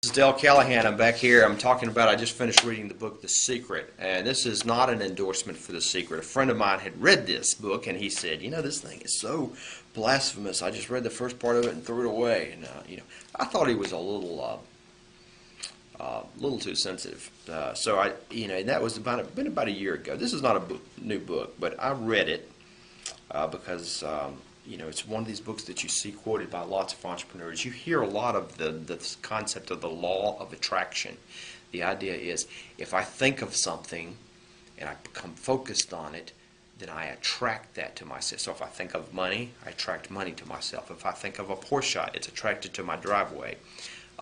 This is Dale Callahan. I'm back here. I just finished reading the book The Secret, and this is not an endorsement for The Secret. A friend of mine had read this book, and he said, this thing is so blasphemous. I just read the first part of it and threw it away. And I thought he was a little too sensitive. And that was been about a year ago. This is not a new book, but I read it because it's one of these books that you see quoted by lots of entrepreneurs. You hear a lot of the concept of the law of attraction. The idea is, if I think of something and I become focused on it, then I attract that to myself. So if I think of money, I attract money to myself. If I think of a Porsche, it's attracted to my driveway.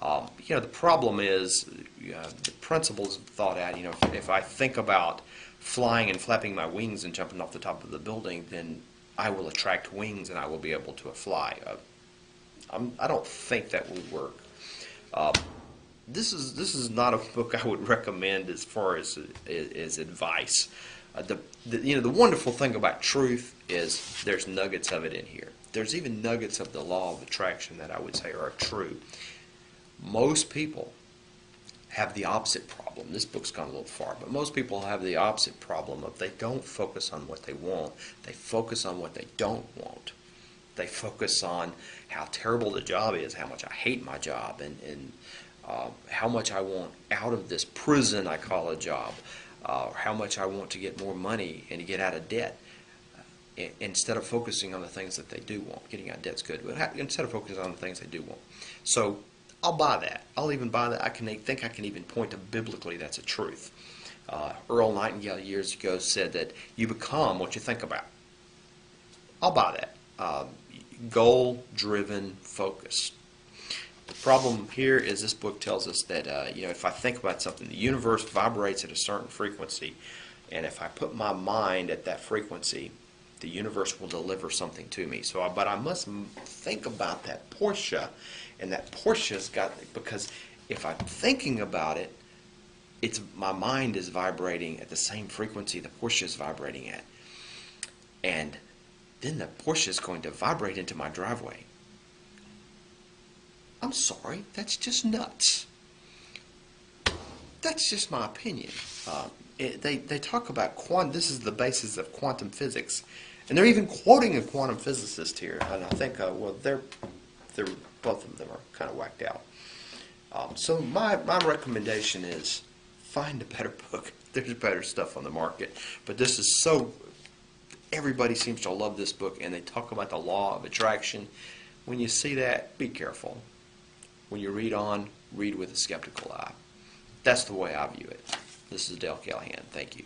The problem is the principles thought out. If I think about flying and flapping my wings and jumping off the top of the building, then I will attract wings and I will be able to fly. I don't think that will work. This is not a book I would recommend as far as advice. The wonderful thing about truth is there's nuggets of it in here. There's even nuggets of the law of attraction that I would say are true. Most people have the opposite problem. This book's gone a little far, but most people have the opposite problem of they don't focus on what they want. They focus on what they don't want. They focus on how terrible the job is, how much I hate my job, and how much I want out of this prison I call a job, how much I want to get more money and to get out of debt. Instead of focusing on the things that they do want. Getting out of debt's good, but instead of focusing on the things they do want. So I'll buy that. I'll even buy that. I think I can even point to biblically that's a truth. Earl Nightingale years ago said that you become what you think about. I'll buy that. Goal-driven focus. The problem here is this book tells us that if I think about something, the universe vibrates at a certain frequency, and if I put my mind at that frequency, the universe will deliver something to me. But I must think about that Porsche, and that Porsche's got, because if I'm thinking about it, my mind is vibrating at the same frequency the Porsche is vibrating at. And then the Porsche is going to vibrate into my driveway. I'm sorry, that's just nuts. That's just my opinion. They talk about this is the basis of quantum physics, and they're even quoting a quantum physicist here. And I think, they're both of them are kind of whacked out. So my recommendation is find a better book. There's better stuff on the market, but this is everybody seems to love this book, and they talk about the law of attraction. When you see that, be careful. When you read on, read with a skeptical eye. That's the way I view it. This is Dale Callahan. Thank you.